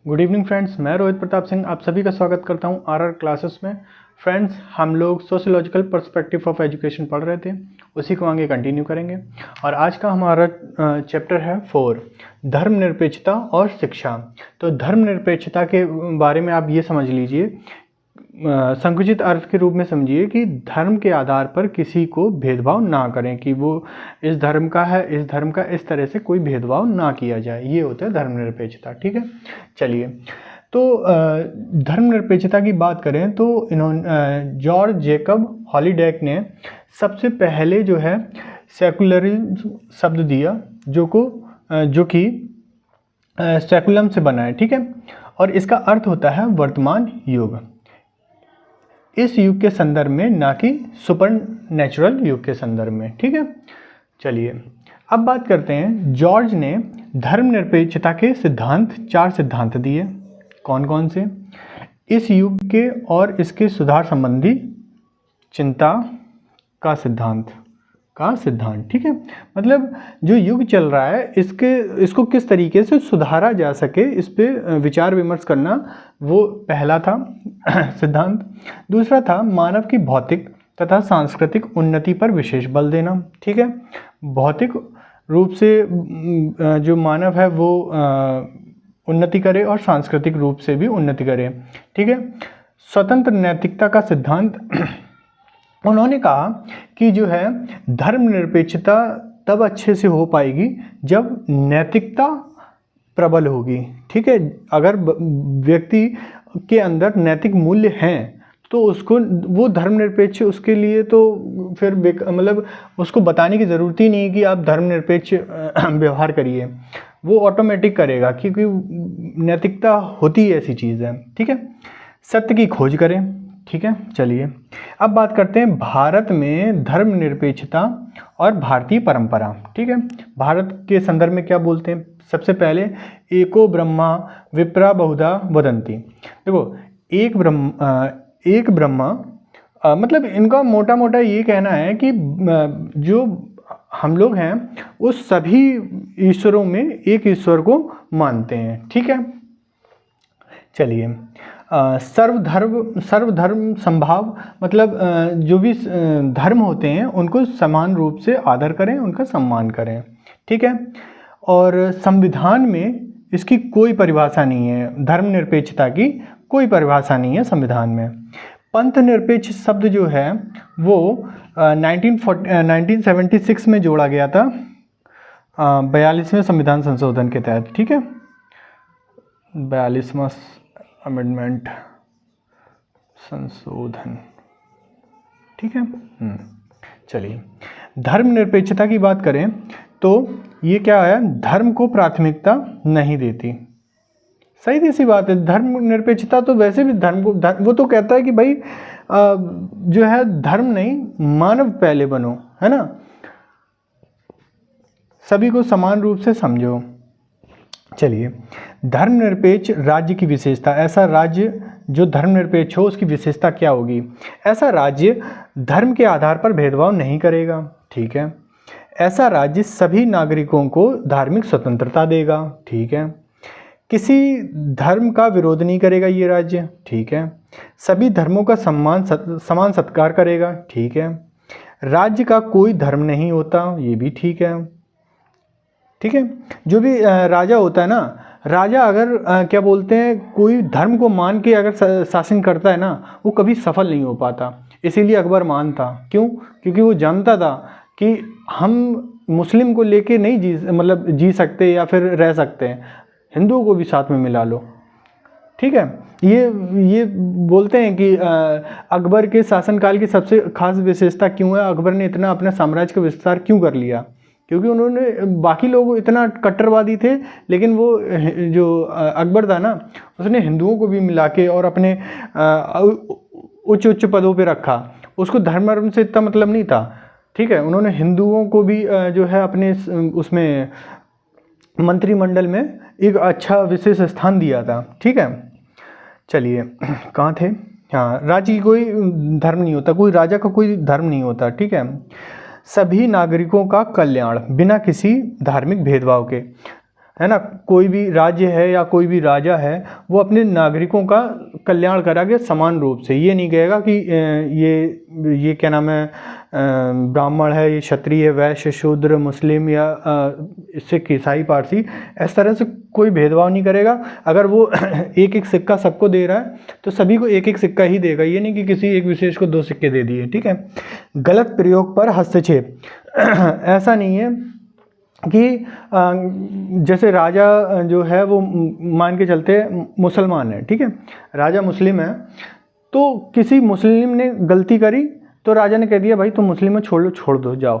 Good evening friends, मैं रोहित प्रताप सिंह आप सभी का स्वागत करता हूं आरआर क्लासेस में। फ्रेंड्स, हम लोग सोशियोलॉजिकल पर्सपेक्टिव ऑफ एजुकेशन पढ़ रहे थे, उसी को आगे कंटिन्यू करेंगे। और आज का हमारा चैप्टर है 4, धर्मनिरपेक्षता और शिक्षा। तो धर्मनिरपेक्षता के बारे में आप ये समझ लीजिए, संकुचित अर्थ के रूप में समझिए कि धर्म के आधार पर किसी को भेदभाव ना करें, कि वो इस धर्म का है, इस धर्म का, इस तरह से कोई भेदभाव ना किया जाए। ये होता है धर्मनिरपेक्षता। ठीक है, चलिए। तो धर्मनिरपेक्षता की बात करें तो इन्होंने जॉर्ज जेकब हॉलीडेक ने सबसे पहले जो है सेकुलरिज्म शब्द दिया, जो कि सेकुलम से बना है। ठीक है, और इसका अर्थ होता है वर्तमान युग, इस युग के संदर्भ में, ना कि सुपर नेचुरल युग के संदर्भ में। ठीक है, चलिए अब बात करते हैं। जॉर्ज ने धर्मनिरपेक्षता के सिद्धांत, 4 सिद्धांत दिए। कौन कौन से? इस युग के और इसके सुधार संबंधी चिंता का सिद्धांत ठीक है, मतलब जो युग चल रहा है इसको किस तरीके से सुधारा जा सके, इस पे विचार विमर्श करना, वो पहला था सिद्धांत। दूसरा था मानव की भौतिक तथा सांस्कृतिक उन्नति पर विशेष बल देना। ठीक है, भौतिक रूप से जो मानव है वो उन्नति करे और सांस्कृतिक रूप से भी उन्नति करे। ठीक है, स्वतंत्र नैतिकता का सिद्धांत। उन्होंने कहा कि जो है धर्मनिरपेक्षता तब अच्छे से हो पाएगी जब नैतिकता प्रबल होगी। ठीक है, अगर व्यक्ति के अंदर नैतिक मूल्य हैं तो उसको वो धर्मनिरपेक्ष, उसके लिए तो फिर मतलब उसको बताने की ज़रूरत ही नहीं है कि आप धर्मनिरपेक्ष व्यवहार करिए, वो ऑटोमेटिक करेगा, क्योंकि नैतिकता होती ऐसी चीज़ है। ठीक है, सत्य की खोज करें। ठीक है, चलिए अब बात करते हैं भारत में धर्मनिरपेक्षता और भारतीय परंपरा। ठीक है, भारत के संदर्भ में क्या बोलते हैं? सबसे पहले एको ब्रह्मा विप्रा बहुधा वदंती। देखो, एक ब्रह्मा मतलब इनका मोटा मोटा ये कहना है कि जो हम लोग हैं वो सभी ईश्वरों में एक ईश्वर को मानते हैं। ठीक है, चलिए सर्वधर्म संभाव, मतलब जो भी धर्म होते हैं उनको समान रूप से आदर करें, उनका सम्मान करें। ठीक है, और संविधान में इसकी कोई परिभाषा नहीं है, धर्मनिरपेक्षता की कोई परिभाषा नहीं है संविधान में। पंथ निरपेक्ष शब्द जो है वो 1976 में जोड़ा गया था 42वें संविधान संशोधन के तहत। ठीक है, 42वां अमेंडमेंट संशोधन। ठीक है, चलिए धर्मनिरपेक्षता की बात करें तो ये क्या है, धर्म को प्राथमिकता नहीं देती। सही सी बात है, धर्मनिरपेक्षता तो वैसे भी धर्म को वो तो कहता है कि भाई जो है धर्म नहीं, मानव पहले बनो, है ना, सभी को समान रूप से समझो। चलिए, धर्मनिरपेक्ष राज्य की विशेषता। ऐसा राज्य जो धर्मनिरपेक्ष हो उसकी विशेषता क्या होगी? ऐसा राज्य धर्म के आधार पर भेदभाव नहीं करेगा। ठीक है, ऐसा राज्य सभी नागरिकों को धार्मिक स्वतंत्रता देगा। ठीक है, किसी धर्म का विरोध नहीं करेगा ये राज्य। ठीक है, सभी धर्मों का समान सत्कार करेगा। ठीक है, राज्य का कोई धर्म नहीं होता, ये भी ठीक है। ठीक है, जो भी राजा होता है ना, राजा अगर क्या बोलते हैं, कोई धर्म को मान के अगर शासन करता है ना, वो कभी सफल नहीं हो पाता। इसीलिए अकबर मान था। क्यों? क्योंकि वो जानता था कि हम मुस्लिम को लेके नहीं जी सकते या फिर रह सकते हैं, हिंदुओं को भी साथ में मिला लो। ठीक है, ये बोलते हैं कि अकबर के शासनकाल की सबसे खास विशेषता क्यों है, अकबर ने इतना अपना साम्राज्य का विस्तार क्यों कर लिया? क्योंकि उन्होंने, बाकी लोग इतना कट्टरवादी थे, लेकिन वो जो अकबर था ना, उसने हिंदुओं को भी मिला के और अपने उच्च पदों पे रखा। उसको धर्म से इतना मतलब नहीं था। ठीक है, उन्होंने हिंदुओं को भी जो है अपने उसमें मंत्रिमंडल में एक अच्छा विशेष स्थान दिया था। ठीक है, चलिए कहाँ थे? हाँ, राज्य की कोई धर्म नहीं होता, कोई राजा का कोई धर्म नहीं होता। ठीक है, सभी नागरिकों का कल्याण बिना किसी धार्मिक भेदभाव के। है ना, कोई भी राज्य है या कोई भी राजा है वो अपने नागरिकों का कल्याण कराएगा समान रूप से। ये नहीं कहेगा कि ये क्या नाम है, ब्राह्मण है, ये क्षत्रिय है, वैश्य, शूद्र, मुस्लिम या सिख, ईसाई, पारसी, इस तरह से कोई भेदभाव नहीं करेगा। अगर वो एक एक सिक्का सबको दे रहा है तो सभी को एक एक सिक्का ही देगा, ये नहीं कि किसी एक विशेष को 2 सिक्के दे दिए। ठीक है। गलत प्रयोग पर हस्तक्षेप ऐसा नहीं है कि जैसे राजा जो है वो मान के चलते मुसलमान है, ठीक है, राजा मुस्लिम है, तो किसी मुस्लिम ने गलती करी तो राजा ने कह दिया भाई तुम मुस्लिम हो, छोड़ दो जाओ,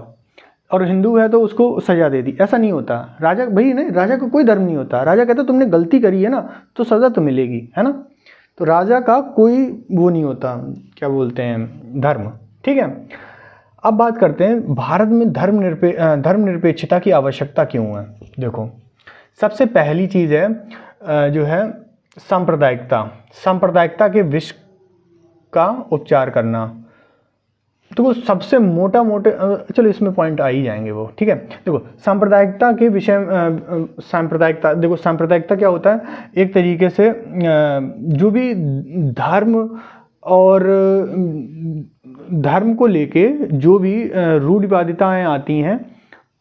और हिंदू है तो उसको सज़ा दे दी। ऐसा नहीं होता। राजा भाई नहीं, राजा का कोई धर्म नहीं होता। राजा कहता तुमने गलती करी है ना तो सज़ा तो मिलेगी, है ना। तो राजा का कोई वो नहीं होता, क्या बोलते हैं, धर्म। ठीक है। अब बात करते हैं भारत में धर्मनिरपेक्षता की आवश्यकता क्यों है। देखो, सबसे पहली चीज़ है जो है सांप्रदायिकता के विष का उपचार करना। तो वो सबसे मोटे चलो इसमें पॉइंट आ ही जाएंगे वो। ठीक है। देखो सांप्रदायिकता के विषय सांप्रदायिकता क्या होता है, एक तरीके से जो भी धर्म को लेके जो भी रूढ़िवादिताएं आती हैं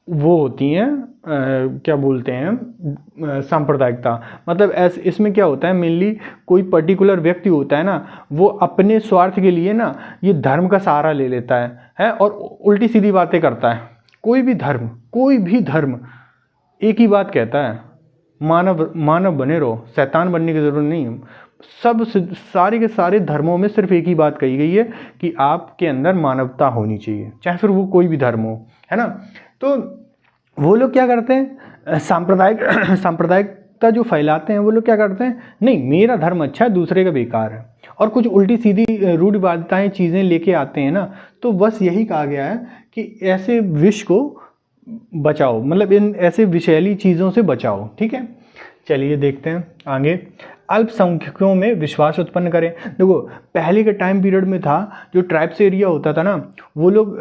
वो होती हैं क्या बोलते हैं, सांप्रदायिकता। मतलब इसमें क्या होता है, मेनली कोई पर्टिकुलर व्यक्ति होता है ना, वो अपने स्वार्थ के लिए ना ये धर्म का सहारा ले लेता है और उल्टी सीधी बातें करता है। कोई भी धर्म एक ही बात कहता है, मानव बने रहो, शैतान बनने की ज़रूरत नहीं है। सारे के सारे धर्मों में सिर्फ एक ही बात कही गई है कि आपके अंदर मानवता होनी चाहिए, चाहे फिर वो कोई भी धर्म हो, है ना। तो वो लोग क्या करते हैं, सांप्रदायिकता जो फैलाते हैं वो लोग क्या करते हैं, नहीं मेरा धर्म अच्छा है, दूसरे का बेकार है, और कुछ उल्टी सीधी रूढ़िवादिताएं चीज़ें लेके आते हैं ना। तो बस यही कहा गया है कि ऐसे विष को बचाओ, मतलब इन ऐसे विषैली चीज़ों से बचाओ। ठीक है। चलिए देखते हैं आगे। अल्पसंख्यकों में विश्वास उत्पन्न करें। देखो पहले के टाइम पीरियड में था, जो ट्राइब्स एरिया होता था ना, वो लोग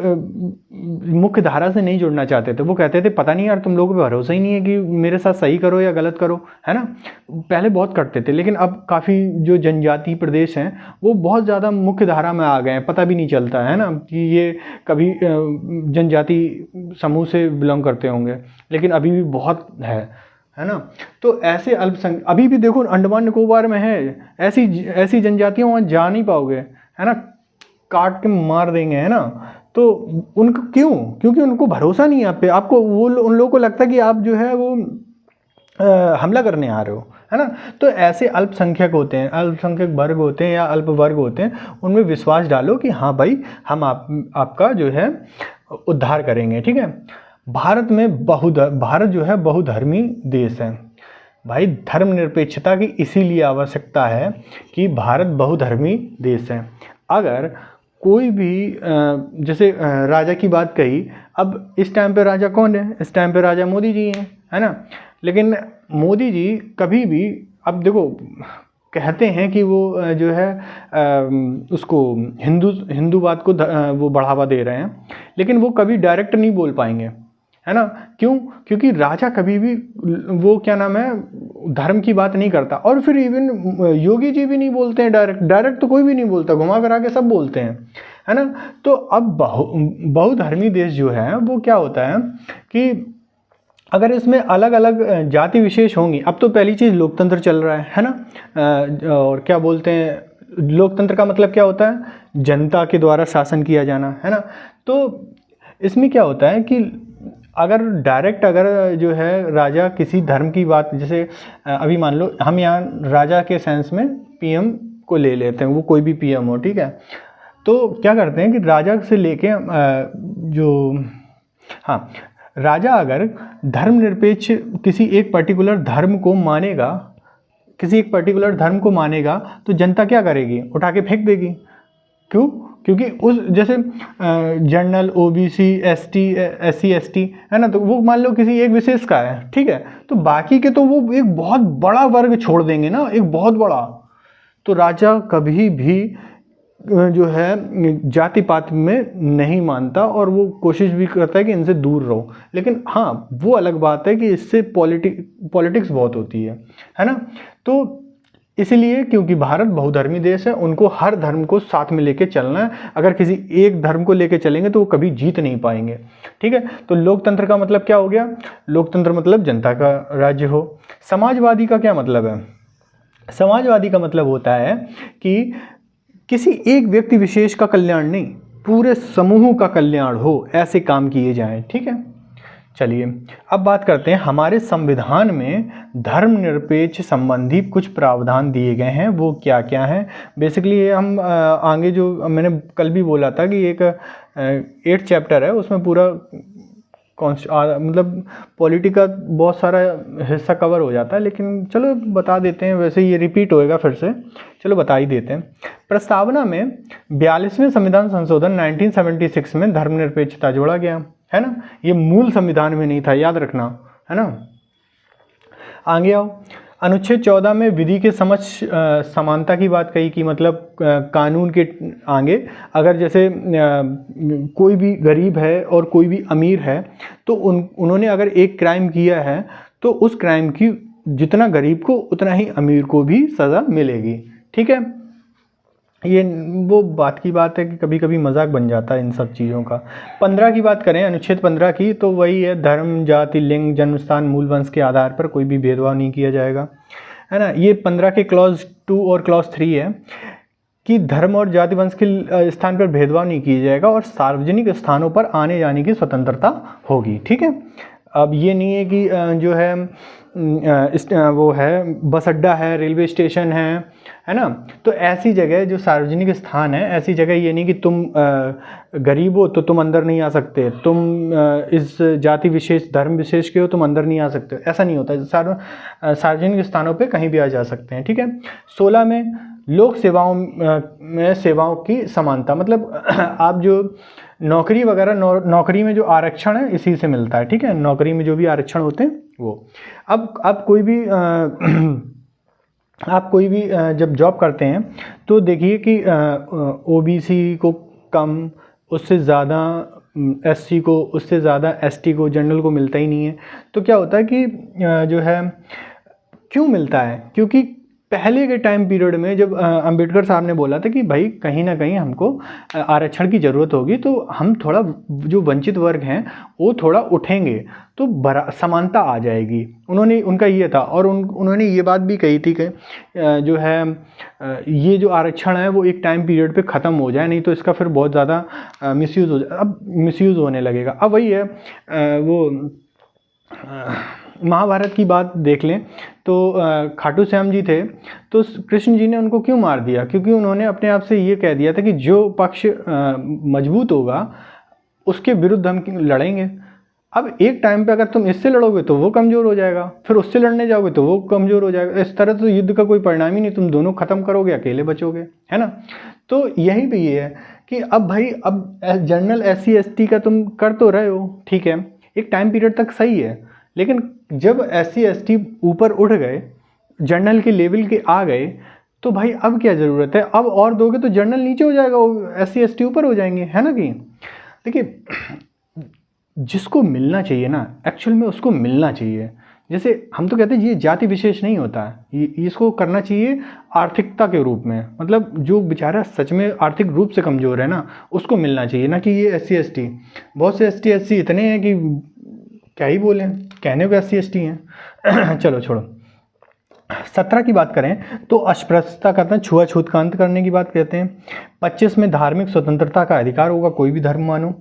मुख्य धारा से नहीं जुड़ना चाहते थे। वो कहते थे पता नहीं यार तुम लोगों पे भरोसा ही नहीं है कि मेरे साथ सही करो या गलत करो, है ना। पहले बहुत करते थे, लेकिन अब काफ़ी जो जनजातीय प्रदेश हैं वो बहुत ज़्यादा मुख्य धारा में आ गए हैं, पता भी नहीं चलता है ना कि ये कभी जनजाति समूह से बिलोंग करते होंगे, लेकिन अभी भी बहुत है ना। तो ऐसे अभी भी देखो अंडमान निकोबार में है, ऐसी जनजातियां वहाँ जा नहीं पाओगे, है ना, काट के मार देंगे, है ना। तो उनको क्योंकि उनको भरोसा नहीं है आप पे। आपको उन लोगों को लगता है कि आप जो है वो हमला करने आ रहे हो, है ना। तो ऐसे अल्पसंख्यक होते हैं, अल्पसंख्यक वर्ग होते हैं या अल्प वर्ग होते हैं, उनमें विश्वास डालो कि हाँ भाई हम आपका जो है उद्धार करेंगे। ठीक है। भारत जो है बहुधर्मी देश है। भाई धर्मनिरपेक्षता की इसीलिए आवश्यकता है कि भारत बहुधर्मी देश है। अगर कोई भी जैसे राजा की बात कही, अब इस टाइम पे राजा कौन है, इस टाइम पे राजा मोदी जी हैं, है ना। लेकिन मोदी जी कभी भी, अब देखो कहते हैं कि वो जो है उसको हिंदूवाद को वो बढ़ावा दे रहे हैं, लेकिन वो कभी डायरेक्ट नहीं बोल पाएंगे, है ना। क्योंकि राजा कभी भी वो क्या नाम है धर्म की बात नहीं करता। और फिर इवन योगी जी भी नहीं बोलते हैं डायरेक्ट तो कोई भी नहीं बोलता, घुमा कर आके सब बोलते हैं, है ना। तो अब बहुधर्मी देश जो है वो क्या होता है कि अगर इसमें अलग अलग जाति विशेष होंगी, अब तो पहली चीज़ लोकतंत्र चल रहा है ना। और क्या बोलते हैं, लोकतंत्र का मतलब क्या होता है, जनता के द्वारा शासन किया जाना, है ना। तो इसमें क्या होता है कि अगर जो है राजा किसी धर्म की बात, जैसे अभी मान लो हम यहाँ राजा के सेंस में पीएम को ले लेते हैं, वो कोई भी पीएम हो, ठीक है। तो क्या करते हैं कि राजा से लेके राजा अगर धर्मनिरपेक्ष किसी एक पर्टिकुलर धर्म को मानेगा तो जनता क्या करेगी, उठा के फेंक देगी। क्यों? क्योंकि उस जैसे जनरल, ओबीसी, एससी, एसटी, है ना, तो वो मान लो किसी एक विशेष का है, ठीक है, तो बाकी के तो वो एक बहुत बड़ा वर्ग छोड़ देंगे ना, एक बहुत बड़ा। तो राजा कभी भी जो है जाति पात में नहीं मानता और वो कोशिश भी करता है कि इनसे दूर रहो। लेकिन हाँ, वो अलग बात है कि इससे पॉलिटिक्स बहुत होती है ना। तो इसलिए क्योंकि भारत बहुधर्मी देश है, उनको हर धर्म को साथ में लेके चलना है। अगर किसी एक धर्म को लेके चलेंगे तो वो कभी जीत नहीं पाएंगे। ठीक है, तो लोकतंत्र का मतलब क्या हो गया? लोकतंत्र मतलब जनता का राज्य हो। समाजवादी का क्या मतलब है? समाजवादी का मतलब होता है कि किसी एक व्यक्ति विशेष का कल्याण नहीं, पूरे समूह का कल्याण हो, ऐसे काम किए जाएं। ठीक है, चलिए अब बात करते हैं हमारे संविधान में धर्मनिरपेक्ष संबंधी कुछ प्रावधान दिए गए हैं, वो क्या क्या हैं। बेसिकली ये हम आगे जो मैंने कल भी बोला था कि एक 8 चैप्टर है, उसमें पूरा मतलब पॉलिटी का बहुत सारा हिस्सा कवर हो जाता है, लेकिन चलो बता देते हैं, वैसे ये रिपीट होएगा फिर से, चलो बता ही देते हैं। प्रस्तावना में 42वें संविधान संशोधन 1976 में धर्मनिरपेक्षता जोड़ा गया है ना। ये मूल संविधान में नहीं था, याद रखना, है ना। आगे आओ, अनुच्छेद 14 में विधि के समक्ष समानता की बात कही कि मतलब कानून के आगे अगर जैसे कोई भी गरीब है और कोई भी अमीर है तो उन्होंने अगर एक क्राइम किया है तो उस क्राइम की जितना गरीब को उतना ही अमीर को भी सज़ा मिलेगी। ठीक है, ये वो बात की बात है कि कभी कभी मजाक बन जाता है इन सब चीज़ों का। 15 की बात करें, अनुच्छेद 15 की, तो वही है, धर्म, जाति, लिंग, जन्मस्थान, मूल वंश के आधार पर कोई भी भेदभाव नहीं किया जाएगा, है ना। ये 15 के क्लॉज 2 और क्लॉज 3 है कि धर्म और जाति वंश के स्थान पर भेदभाव नहीं किया जाएगा और सार्वजनिक स्थानों पर आने जाने की स्वतंत्रता होगी। ठीक है, अब ये नहीं है कि जो है वो है बस अड्डा है, रेलवे स्टेशन है ना, तो ऐसी जगह जो सार्वजनिक स्थान है, ऐसी जगह ये नहीं कि तुम गरीब हो तो तुम अंदर नहीं आ सकते, तुम इस जाति विशेष धर्म विशेष के हो तुम अंदर नहीं आ सकते, ऐसा नहीं होता। सार्वजनिक स्थानों पे कहीं भी आ जा सकते हैं। ठीक है, 16 में लोक सेवाओं में सेवाओं की समानता, मतलब आप जो नौकरी वगैरह नौकरी में जो आरक्षण है इसी से मिलता है। ठीक है, नौकरी में जो भी आरक्षण होते हैं वो, अब कोई भी आप कोई भी जब जॉब करते हैं तो देखिए कि ओबीसी को कम, उससे ज़्यादा एससी को, उससे ज़्यादा एसटी को, जनरल को मिलता ही नहीं है। तो क्या होता है कि जो है क्यों मिलता है? क्योंकि पहले के टाइम पीरियड में जब अंबेडकर साहब ने बोला था कि भाई कहीं ना कहीं हमको आरक्षण की ज़रूरत होगी तो हम थोड़ा जो वंचित वर्ग हैं वो थोड़ा उठेंगे तो समानता आ जाएगी, उनका ये था। और उन्होंने ये बात भी कही थी कि जो है ये जो आरक्षण है वो एक टाइम पीरियड पे ख़त्म हो जाए, नहीं तो इसका फिर बहुत ज़्यादा मिसयूज़ हो जाए। अब मिसयूज़ होने लगेगा। अब वही है वो महाभारत की बात देख लें तो खाटू श्याम जी थे, तो कृष्ण जी ने उनको क्यों मार दिया? क्योंकि उन्होंने अपने आप से ये कह दिया था कि जो पक्ष मजबूत होगा उसके विरुद्ध हम लड़ेंगे। अब एक टाइम पे अगर तुम इससे लड़ोगे तो वो कमज़ोर हो जाएगा, फिर उससे लड़ने जाओगे तो वो कमज़ोर हो जाएगा। इस तरह तो युद्ध का कोई परिणाम ही नहीं, तुम दोनों ख़त्म करोगे, अकेले बचोगे, है ना। तो यही भी ये है कि अब भाई अब जनरल SC ST का तुम कर तो रहे हो, ठीक है, एक टाइम पीरियड तक सही है, लेकिन जब SC ST ऊपर उठ गए, जनरल के लेवल के आ गए, तो भाई अब क्या ज़रूरत है? अब और दोगे तो जनरल नीचे हो जाएगा, SC ST ऊपर हो जाएंगे, है ना। कि देखिए जिसको मिलना चाहिए ना, एक्चुअल में उसको मिलना चाहिए। जैसे हम तो कहते हैं ये जाति विशेष नहीं होता है, इसको करना चाहिए आर्थिकता के रूप में, मतलब जो बेचारा सच में आर्थिक रूप से कमज़ोर है ना उसको मिलना चाहिए, ना कि ये SC ST। बहुत से ST SC इतने हैं कि क्या ही बोलें, कहने को SC ST हैं। चलो छोड़ो। 17 की बात करें तो अस्पृश्यता करते हैं, छुआछूत का अंत करने की बात कहते हैं। 25 में धार्मिक स्वतंत्रता का अधिकार होगा, कोई भी धर्म मानो।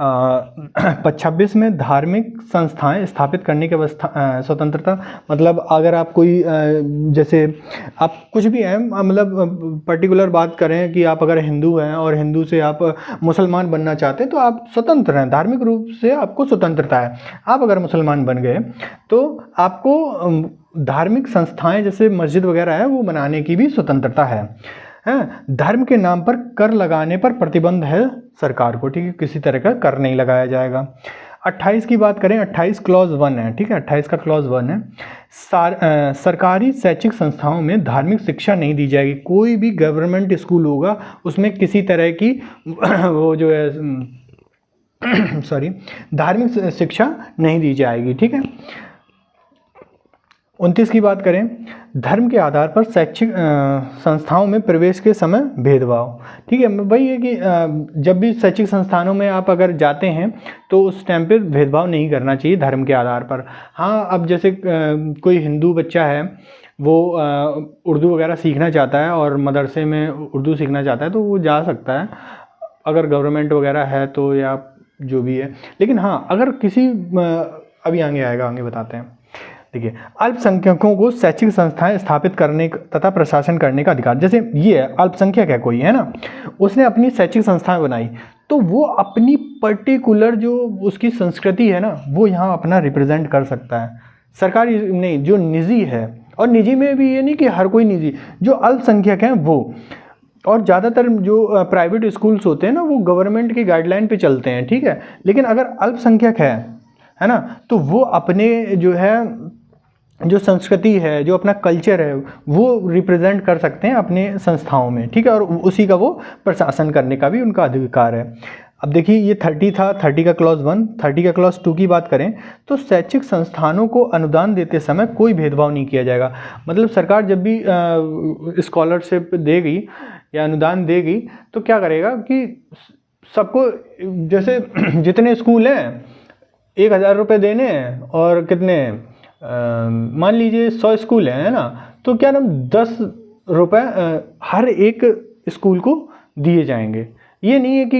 26 में धार्मिक संस्थाएं स्थापित करने की स्वतंत्रता, मतलब अगर आप कोई जैसे आप कुछ भी हैं, मतलब पर्टिकुलर बात करें कि आप अगर हिंदू हैं और हिंदू से आप मुसलमान बनना चाहते हैं तो आप स्वतंत्र हैं, धार्मिक रूप से आपको स्वतंत्रता है। आप अगर मुसलमान बन गए तो आपको धार्मिक संस्थाएं जैसे मस्जिद वगैरह है वो बनाने की भी स्वतंत्रता है। धर्म के नाम पर कर लगाने पर प्रतिबंध है सरकार को, ठीक है, किसी तरह का कर नहीं लगाया जाएगा। 28 की बात करें, 28 क्लॉज 1 है, ठीक है, 28 का क्लॉज 1 है, सरकारी शैक्षिक संस्थाओं में धार्मिक शिक्षा नहीं दी जाएगी। कोई भी गवर्नमेंट स्कूल होगा उसमें किसी तरह की वो जो है सॉरी धार्मिक शिक्षा नहीं दी जाएगी, ठीक है। 29 की बात करें, धर्म के आधार पर शैक्षिक संस्थाओं में प्रवेश के समय भेदभाव, ठीक है। वही है कि जब भी शैक्षिक संस्थानों में आप अगर जाते हैं तो उस टाइम पे भेदभाव नहीं करना चाहिए धर्म के आधार पर। हाँ, अब जैसे कोई हिंदू बच्चा है, वो उर्दू वगैरह सीखना चाहता है और मदरसे में उर्दू सीखना चाहता है तो वो जा सकता है, अगर गवर्नमेंट वगैरह है तो, या जो भी है। लेकिन हाँ, अगर किसी अभी आगे आएगा, आगे बताते हैं। देखिए, अल्पसंख्यकों को शैक्षिक संस्थाएं स्थापित करने तथा प्रशासन करने का अधिकार। जैसे ये अल्पसंख्यक है कोई, है ना, उसने अपनी शैक्षिक संस्थाएं बनाई, तो वो अपनी पर्टिकुलर जो उसकी संस्कृति है ना, वो यहाँ अपना रिप्रेजेंट कर सकता है। सरकारी नहीं, जो निजी है, और निजी में भी ये नहीं कि हर कोई निजी, जो अल्पसंख्यक हैं वो, और ज़्यादातर जो प्राइवेट स्कूल्स होते हैं ना, वो गवर्नमेंट की गाइडलाइन पे चलते हैं, ठीक है। लेकिन अगर अल्पसंख्यक है ना, तो वो अपने जो है, जो संस्कृति है, जो अपना कल्चर है, वो रिप्रेजेंट कर सकते हैं अपने संस्थाओं में, ठीक है, और उसी का वो प्रशासन करने का भी उनका अधिकार है। अब देखिए, ये 30 था, 30 का क्लॉज 1। 30 का क्लॉज 2 की बात करें तो शैक्षिक संस्थानों को अनुदान देते समय कोई भेदभाव नहीं किया जाएगा। मतलब सरकार जब भी स्कॉलरशिप देगी या अनुदान देगी तो क्या करेगा कि सबको, जैसे जितने स्कूल हैं 1000 रुपये देने हैं, और कितने मान लीजिए 100 स्कूल हैं, है ना, तो क्या नाम 10 रुपये हर एक स्कूल को दिए जाएंगे। ये नहीं है कि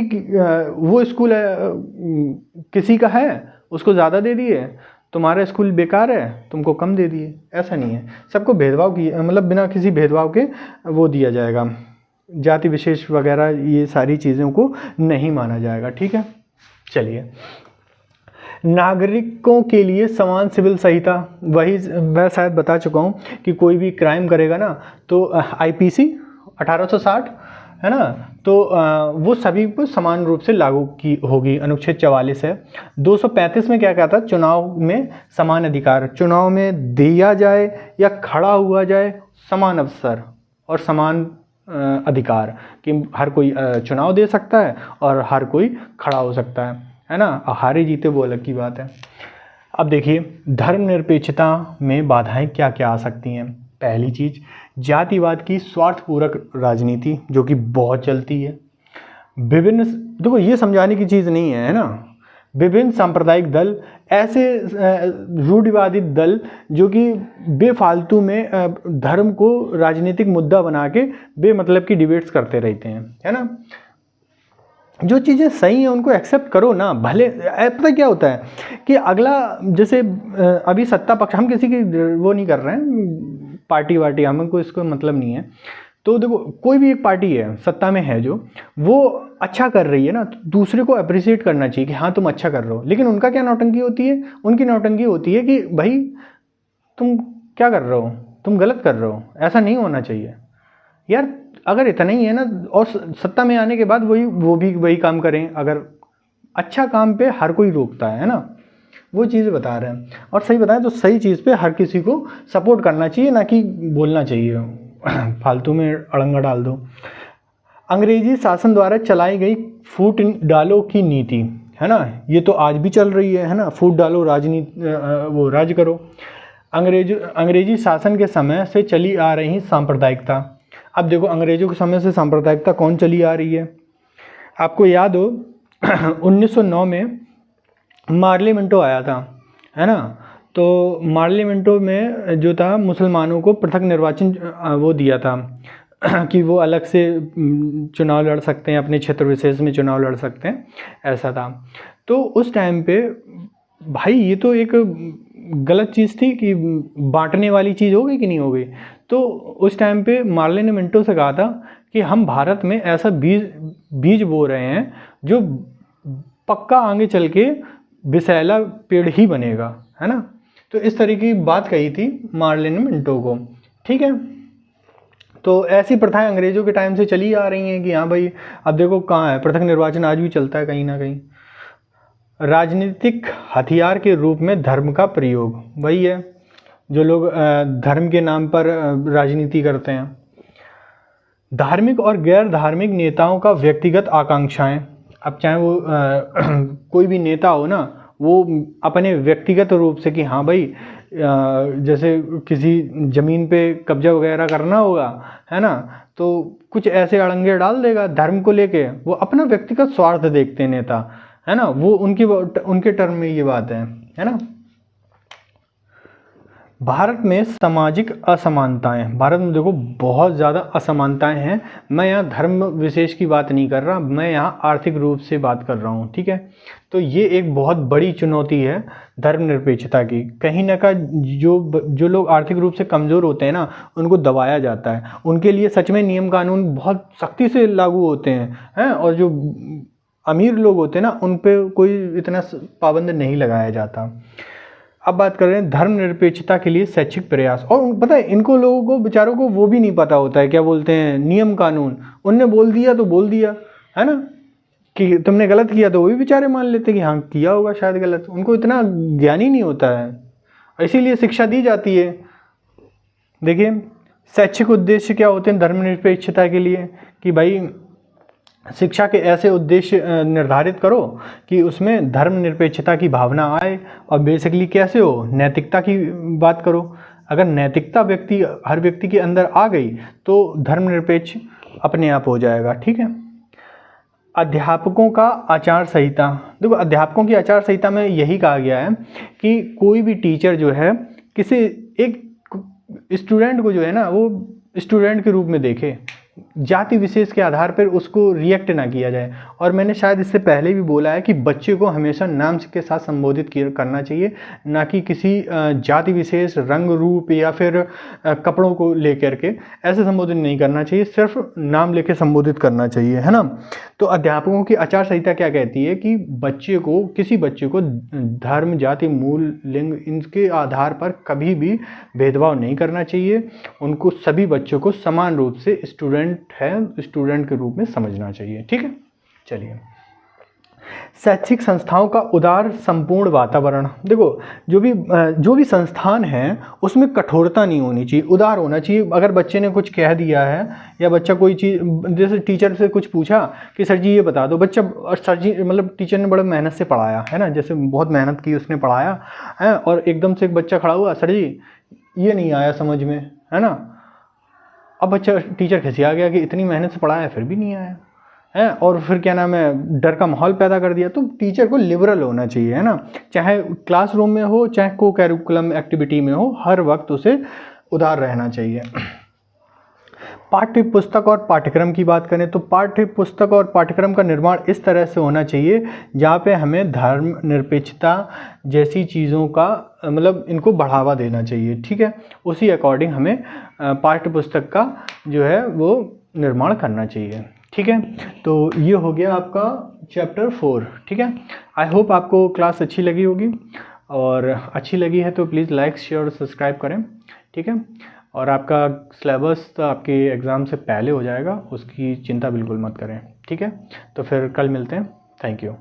वो स्कूल किसी का है उसको ज़्यादा दे दिए, तुम्हारा स्कूल बेकार है तुमको कम दे दिए, ऐसा नहीं है। सबको भेदभाव की, मतलब बिना किसी भेदभाव के वो दिया जाएगा। जाति विशेष वगैरह ये सारी चीज़ों को नहीं माना जाएगा, ठीक है। चलिए, नागरिकों के लिए समान सिविल संहिता, वही मैं शायद बता चुका हूँ कि कोई भी क्राइम करेगा ना तो आईपीसी 1860 है ना, तो वो सभी को समान रूप से लागू की होगी। अनुच्छेद 44 है। 235 में क्या कहता है, चुनाव में समान अधिकार, चुनाव में दिया जाए या खड़ा हुआ जाए, समान अवसर और समान अधिकार, कि हर कोई चुनाव दे सकता है और हर कोई खड़ा हो सकता है ना। हारे जीते वो अलग की बात है। अब देखिए, धर्मनिरपेक्षता में बाधाएं क्या क्या आ सकती हैं। पहली चीज़, जातिवाद की स्वार्थपूर्वक राजनीति जो कि बहुत चलती है। विभिन्न, देखो ये समझाने की चीज़ नहीं है ना, विभिन्न सांप्रदायिक दल, ऐसे रूढ़िवादी दल जो कि बेफालतू में धर्म को राजनीतिक मुद्दा बना के बेमतलब की डिबेट्स करते रहते हैं, है ना। जो चीज़ें सही हैं उनको एक्सेप्ट करो ना, भले। पता क्या होता है कि अगला, जैसे अभी सत्ता पक्ष, हम किसी की वो नहीं कर रहे हैं, पार्टी वार्टी हमको इसको मतलब नहीं है। तो देखो, कोई भी एक पार्टी है सत्ता में है जो वो अच्छा कर रही है ना, तो दूसरे को अप्रिशिएट करना चाहिए कि हाँ तुम अच्छा कर रहे हो। लेकिन उनका क्या नौटंकी होती है, उनकी नौटंकी होती है कि भाई तुम क्या कर रहे हो, तुम गलत कर रहे हो, ऐसा नहीं होना चाहिए यार। अगर इतना ही है ना, और सत्ता में आने के बाद वो भी वही काम करें, अगर अच्छा काम पे हर कोई रोकता है ना, वो चीज़ बता रहे हैं। और सही बताएं तो सही चीज़ पे हर किसी को सपोर्ट करना चाहिए, ना कि बोलना चाहिए फालतू में अड़ंगा डाल दो। अंग्रेजी शासन द्वारा चलाई गई फूट डालो की नीति, है ना, ये तो आज भी चल रही है ना, फूट डालो राजनीति, वो राज करो। अंग्रेजी शासन के समय से चली आ रही सांप्रदायिकता। अब देखो, अंग्रेजों के समय से सांप्रदायिकता कौन चली आ रही है, आपको याद हो 1909 में मार्ली मिंटो आया था, है ना। तो मार्ली मिंटो में जो था, मुसलमानों को पृथक निर्वाचन वो दिया था कि वो अलग से चुनाव लड़ सकते हैं, अपने क्षेत्र विशेष में चुनाव लड़ सकते हैं, ऐसा था। तो उस टाइम पे भाई ये तो एक गलत चीज़ थी कि बांटने वाली चीज़ हो गई कि नहीं हो गई। तो उस टाइम पे मार्ले ने मिंटो से कहा था कि हम भारत में ऐसा बीज बो रहे हैं जो पक्का आगे चल के विषैला पेड़ ही बनेगा, है ना। तो इस तरह की बात कही थी मार्ले ने मिंटो को, ठीक है। तो ऐसी प्रथाएं अंग्रेज़ों के टाइम से चली आ रही हैं कि हाँ भाई, अब देखो कहाँ है, पृथक निर्वाचन आज भी चलता है कहीं ना कहीं। राजनीतिक हथियार के रूप में धर्म का प्रयोग, वही है जो लोग धर्म के नाम पर राजनीति करते हैं। धार्मिक और गैर धार्मिक नेताओं का व्यक्तिगत आकांक्षाएं, अब चाहे वो कोई भी नेता हो ना, वो अपने व्यक्तिगत रूप से कि हाँ भाई जैसे किसी ज़मीन पे कब्जा वगैरह करना होगा, है ना, तो कुछ ऐसे अड़ंगे डाल देगा धर्म को लेके। वो अपना व्यक्तिगत स्वार्थ देखते हैं नेता, है ना, वो उनके टर्म में ये बात है ना। भारत में सामाजिक असमानताएं, भारत में देखो बहुत ज़्यादा असमानताएं हैं। मैं यहाँ धर्म विशेष की बात नहीं कर रहा, मैं यहाँ आर्थिक रूप से बात कर रहा हूँ, ठीक है। तो ये एक बहुत बड़ी चुनौती है धर्मनिरपेक्षता की। कहीं ना कहीं जो लोग आर्थिक रूप से कमज़ोर होते हैं ना, उनको दबाया जाता है। उनके लिए सच में नियम कानून बहुत सख्ती से लागू होते हैं, और जो अमीर लोग होते हैं ना, उन पर कोई इतना पाबंद नहीं लगाया जाता। अब बात कर रहे हैं धर्मनिरपेक्षता के लिए शैक्षिक प्रयास। और पता है इनको लोगों को बेचारों को वो भी नहीं पता होता है, क्या बोलते हैं, नियम कानून। उनने बोल दिया तो बोल दिया, है ना, कि तुमने गलत किया, तो वो भी बेचारे मान लेते कि हाँ किया होगा शायद गलत। उनको इतना ज्ञान ही नहीं होता है, इसीलिए शिक्षा दी जाती है। देखिए शैक्षिक उद्देश्य क्या होते हैं धर्मनिरपेक्षता के लिए, कि भाई शिक्षा के ऐसे उद्देश्य निर्धारित करो कि उसमें धर्मनिरपेक्षता की भावना आए। और बेसिकली कैसे हो, नैतिकता की बात करो। अगर नैतिकता हर व्यक्ति के अंदर आ गई तो धर्मनिरपेक्ष अपने आप हो जाएगा, ठीक है। अध्यापकों का आचार संहिता, देखो अध्यापकों की आचार संहिता में यही कहा गया है कि कोई भी टीचर जो है किसी एक स्टूडेंट को जो है ना, वो स्टूडेंट के रूप में देखे, जाति विशेष के आधार पर उसको रिएक्ट ना किया जाए। और मैंने शायद इससे पहले भी बोला है कि बच्चे को हमेशा नाम के साथ संबोधित करना चाहिए, ना कि किसी जाति विशेष, रंग रूप या फिर कपड़ों को लेकर के ऐसे संबोधित नहीं करना चाहिए, सिर्फ नाम लेके संबोधित करना चाहिए, है ना। तो अध्यापकों की आचार संहिता क्या कहती है कि किसी बच्चे को धर्म, जाति, मूल, लिंग इनके आधार पर कभी भी भेदभाव नहीं करना चाहिए। उनको सभी बच्चों को समान रूप से स्टूडेंट के रूप में समझना चाहिए, ठीक है। चलिए, शैक्षिक संस्थाओं का उदार संपूर्ण वातावरण। देखो जो भी संस्थान है उसमें कठोरता नहीं होनी चाहिए, उदार होना चाहिए। अगर बच्चे ने कुछ कह दिया है या बच्चा कोई चीज़, जैसे टीचर से कुछ पूछा कि सर जी ये बता दो, बच्चा, और सर जी मतलब टीचर ने बड़ा मेहनत से पढ़ाया, है ना, जैसे बहुत मेहनत की उसने पढ़ाया है, और एकदम से एक बच्चा खड़ा हुआ, सर जी ये नहीं आया समझ में, है ना। अब बच्चा, टीचर खिसिया गया कि इतनी मेहनत से पढ़ाया फिर भी नहीं आया है, और फिर क्या नाम है, डर का माहौल पैदा कर दिया। तो टीचर को लिबरल होना चाहिए, है ना, चाहे क्लासरूम में हो चाहे को कैरिकुलम एक्टिविटी में हो, हर वक्त उसे उदार रहना चाहिए। पाठ्य पुस्तक और पाठ्यक्रम की बात करें तो पाठ्य पुस्तक और पाठ्यक्रम का निर्माण इस तरह से होना चाहिए जहाँ पे हमें धर्म निरपेक्षता जैसी चीज़ों का मतलब इनको बढ़ावा देना चाहिए, ठीक है। उसी अकॉर्डिंग हमें पाठ्य पुस्तक का जो है वो निर्माण करना चाहिए, ठीक है। तो ये हो गया आपका चैप्टर 4, ठीक है। आई होप आपको क्लास अच्छी लगी होगी, और अच्छी लगी है तो प्लीज़ लाइक, शेयर और सब्सक्राइब करें, ठीक है। और आपका सिलेबस तो आपके एग्ज़ाम से पहले हो जाएगा, उसकी चिंता बिल्कुल मत करें, ठीक है। तो फिर कल मिलते हैं, थैंक यू।